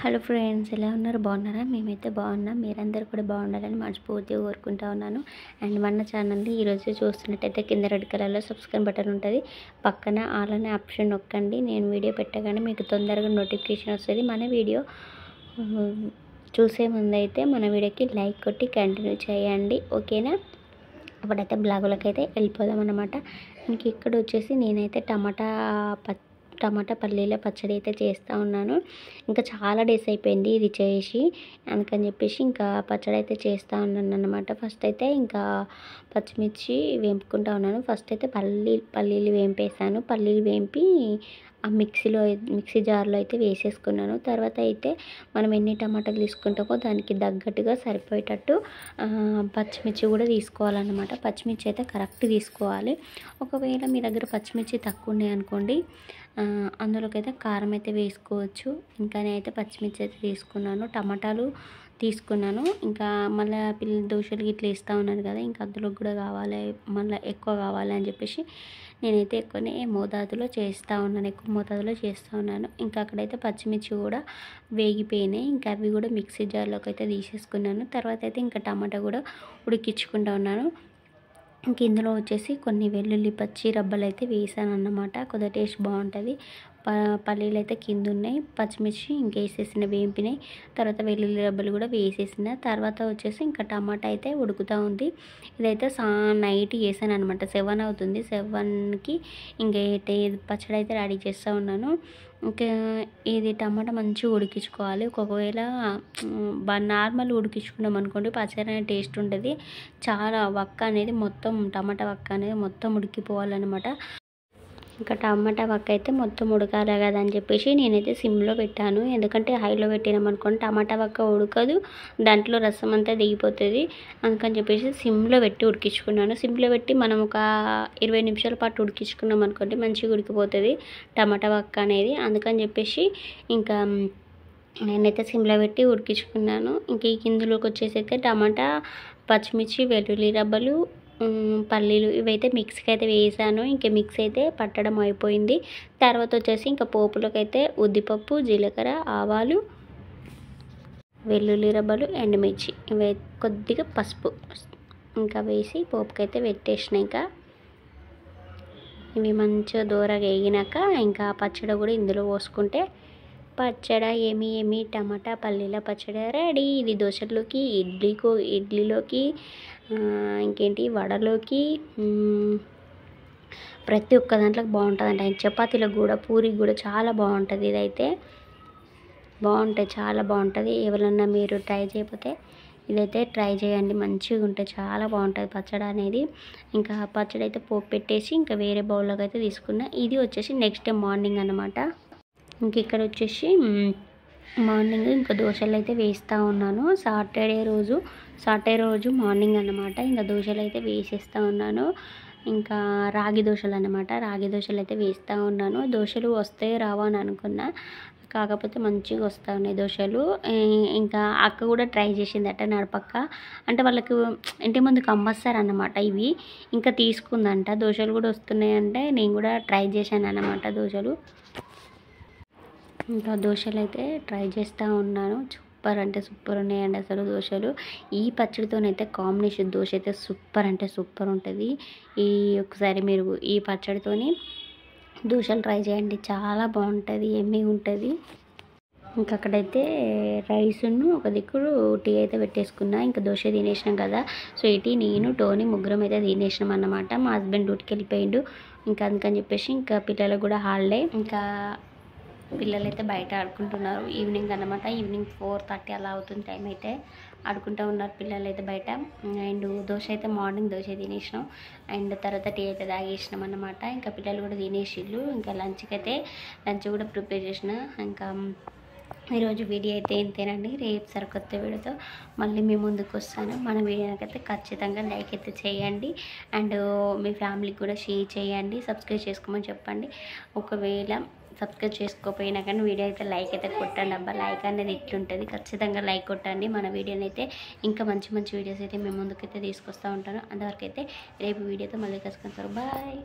Hello friends, ఎలా ఉన్నారు? బాగున్నారా? మేమైతే బాగున్నాం. మీరందరూ కూడా బాగుండాలని మనస్ఫూర్తిగా కోరుకుంటా ఉన్నాను. అండ్ మన ఛానల్ని ఈరోజు చూస్తున్నట్టయితే కింద రెడ్ కలర్లో సబ్స్క్రైబ్ బటన్ ఉంటుంది. పక్కన ఆల్ అనే ఆప్షన్ నొక్కండి. నేను వీడియో పెట్టగానే మీకు తొందరగా నోటిఫికేషన్ వస్తుంది. మన వీడియో చూసే ముందు అయితే మన వీడియోకి లైక్ కొట్టి కంటిన్యూ చేయండి, ఓకేనా? అప్పుడైతే బ్లాగులకి అయితే వెళ్ళిపోదాం అన్నమాట. ఇంక ఇక్కడ వచ్చేసి నేనైతే టమాటా పల్లీల పచ్చడి అయితే చేస్తూ ఉన్నాను. ఇంకా చాలా డేస్ అయిపోయింది ఇది చేసి, అందుకని చెప్పేసి ఇంకా పచ్చడి అయితే చేస్తూ ఉన్నాను అన్నమాట. ఫస్ట్ అయితే ఇంకా పచ్చిమిర్చి వేపుకుంటూ ఉన్నాను. ఫస్ట్ అయితే పల్లీలు వేంపేసాను. పల్లీలు వేంపి ఆ మిక్సీ జార్లో అయితే వేసేసుకున్నాను. తర్వాత అయితే మనం ఎన్ని టమాటాలు తీసుకుంటామో దానికి తగ్గట్టుగా సరిపోయేటట్టు పచ్చిమిర్చి కూడా తీసుకోవాలన్నమాట. పచ్చిమిర్చి అయితే కరెక్ట్ తీసుకోవాలి. ఒకవేళ మీ దగ్గర పచ్చిమిర్చి తక్కువ ఉన్నాయి అనుకోండి, అందులోకి అయితే కారం అయితే వేసుకోవచ్చు. ఇంకా నేనైతే పచ్చిమిర్చి అయితే తీసుకున్నాను, టమాటాలు తీసుకున్నాను. ఇంకా మళ్ళీ పిల్లలు దోశలు ఇట్లా వేస్తూ ఉన్నాను కదా, ఇంకా అందులో కూడా కావాలి, మళ్ళీ ఎక్కువ కావాలి అని చెప్పేసి నేనైతే ఎక్కువ మోతాదులో చేస్తూ ఉన్నాను. ఇంకా అక్కడైతే పచ్చిమిర్చి కూడా వేగిపోయినాయి. ఇంకా అవి కూడా మిక్సీ జార్లోకి అయితే తీసేసుకున్నాను. తర్వాత అయితే ఇంకా టమాటా కూడా ఉడికించుకుంటూ ఉన్నాను. ఇంక ఇందులో వచ్చేసి కొన్ని వెల్లుల్లి పచ్చి రబ్బలు అయితే వేసాను అన్నమాట. కొద్దిగా టేస్ట్ బాగుంటుంది. పల్లీలు అయితే కింద ఉన్నాయి, పచ్చిమిర్చి ఇంకేసేసిన వేంపినాయి. తర్వాత వెల్లుల్లి రబ్బలు కూడా వేసేసిన తర్వాత వచ్చేసి ఇంకా టమాటా అయితే ఉడుకుతూ ఉంది. ఇదైతే నైట్ చేసాను అనమాట. 7 అవుతుంది. 7కి ఇంకా పచ్చడి అయితే రెడీ చేస్తూ ఉన్నాను. ఇంకా ఇది టమాటా మంచిగా ఉడికించుకోవాలి. ఒకవేళ నార్మల్ ఉడికించుకున్నాం అనుకోండి, పచ్చడి అనేది టేస్ట్ ఉంటుంది. చాలా టమాటా వక్క అనేది మొత్తం ఉడికిపోవాలన్నమాట. ఇంకా టమాటా వక్క అయితే మొత్తం ఉడకాలి కదా అని చెప్పేసి నేనైతే సిమ్లో పెట్టాను. ఎందుకంటే హైలో పెట్టినామనుకోండి టమాటా వక్క ఉడకదు, దాంట్లో రసం అంతా దిగిపోతుంది. అందుకని చెప్పేసి సిమ్లో పెట్టి ఉడికించుకున్నాను. సిమ్లో పెట్టి మనం ఒక 20 నిమిషాల పాటు ఉడికించుకున్నాం అనుకోండి మంచిగా ఉడికిపోతుంది టమాటా వక్క అనేది. అందుకని చెప్పేసి ఇంకా నేనైతే సిమ్లో పెట్టి ఉడికించుకున్నాను. ఇంక ఈ కిందులోకి వచ్చేసి అయితే టమాటా, పచ్చిమిర్చి, వెల్లుల్లి రబ్బలు, పల్లీలు ఇవైతే మిక్స్కి అయితే వేసాను. ఇంకా మిక్స్ అయితే పట్టడం అయిపోయింది. తర్వాత వచ్చేసి ఇంకా పోపులోకి అయితే ఉద్దిపప్పు, జీలకర్ర, ఆవాలు, వెల్లుల్లి రబ్బలు, ఎండుమిర్చి ఇవి కొద్దిగా పసుపు ఇంకా వేసి పోపుకైతే పెట్టేసిన. ఇంకా ఇవి మంచిగా దూరగా వేగినాక ఇంకా పచ్చడి కూడా ఇందులో పోసుకుంటే పచ్చడి ఏమి టమాటా పల్లీల పచ్చడి రెడీ. ఇది దోశలోకి, ఇడ్లీలోకి, ఇంకేంటి వడలోకి, ప్రతి ఒక్క దాంట్లోకి బాగుంటుంది. చపాతీలకు కూడా, పూరికి కూడా చాలా బాగుంటుంది. ఇదైతే చాలా బాగుంటుంది. ఎవరన్నా మీరు ట్రై చేయకపోతే ఇదైతే ట్రై చేయండి, మంచిగా ఉంటుంది, చాలా బాగుంటుంది పచ్చడి అనేది. ఇంకా పచ్చడి అయితే పోపు పెట్టేసి ఇంకా వేరే బౌల్లోకి అయితే తీసుకున్నా. ఇది వచ్చేసి నెక్స్ట్ డే మార్నింగ్ అన్నమాట. ఇంక ఇక్కడ వచ్చేసి మార్నింగ్ ఇంకా దోశలు అయితే వేస్తూ ఉన్నాను. సాటర్డే రోజు మార్నింగ్ అన్నమాట. ఇంకా దోశలు అయితే వేసేస్తూ ఉన్నాను. ఇంకా రాగి దోశలు అన్నమాట. రాగి దోశలు అయితే వేస్తూ ఉన్నాను. దోశలు వస్తాయో రావా అని అనుకున్నా, కాకపోతే మంచిగా వస్తూ ఉన్నాయి దోశలు. ఇంకా అక్క కూడా ట్రై చేసిందట నడపక్క. అంటే వాళ్ళకి ఇంటి ముందుకు అమ్మేస్తారన్నమాట ఇవి. ఇంకా తీసుకుందంట. దోశలు కూడా వస్తున్నాయంటే నేను కూడా ట్రై చేశాను అన్నమాట దోశలు. ఇంకా దోశలు అయితే ట్రై చేస్తూ ఉన్నాను. సూపర్ అంటే సూపర్ ఉన్నాయండి అసలు దోశలు. ఈ పచ్చడితోనైతే కాంబినేషన్ దోశ అయితే సూపర్ అంటే సూపర్ ఉంటుంది. ఒకసారి మీరు ఈ పచ్చడితోని దోశలు ట్రై చేయండి, చాలా బాగుంటుంది, ఎమ్మిగా ఉంటుంది. ఇంకా అక్కడైతే రైస్ను ఒక దిక్కుడు టీ అయితే పెట్టేసుకున్నా. ఇంకా దోశ తినేసినాం కదా, సో ఇటీ నేను టోనీ ముగ్గురం అయితే తినేసినాం అన్నమాట. మా హస్బెండ్ డ్యూటీకి వెళ్ళిపోయిండు. ఇంకా అందుకని చెప్పేసి ఇంకా పిల్లలకు కూడా హాలిడే. ఇంకా పిల్లలు అయితే బయట ఆడుకుంటున్నారు. ఈవినింగ్ అన్నమాట. ఈవినింగ్ 4:30 అలా అవుతుంది టైం. అయితే ఆడుకుంటూ ఉన్నారు పిల్లలు అయితే బయట. అండ్ దోశ అయితే మార్నింగ్ దోశ తినేసినాం. అండ్ తర్వాత టీ అయితే తాగేసినాం అన్నమాట. ఇంకా పిల్లలు కూడా తినేసిళ్ళు. ఇంకా లంచ్ కూడా ప్రిపేర్ చేసిన. ఇంకా ఈరోజు వీడియో అయితే ఇంతేనండి. రేపు సరికొత్త వీడియోతో మళ్ళీ మీ ముందుకు వస్తాను. మన వీడియోకైతే ఖచ్చితంగా లైక్ అయితే చేయండి. అండ్ మీ ఫ్యామిలీకి కూడా షేర్ చేయండి. సబ్స్క్రైబ్ చేసుకోమని చెప్పండి. ఒకవేళ సబ్స్క్రైబ్ చేసుకోకపోయినా కానీ వీడియో అయితే లైక్ అయితే కొట్టండి అబ్బా. లైక్ అనేది ఇట్లుంటుంది, ఖచ్చితంగా లైక్ కొట్టండి. మన వీడియోని అయితే ఇంకా మంచి వీడియోస్ అయితే మేము ముందుకైతే తీసుకొస్తూ ఉంటాను. అంతవరకు అయితే రేపు వీడియోతో మళ్ళీ కలుసుకుంటారు. బాయ్.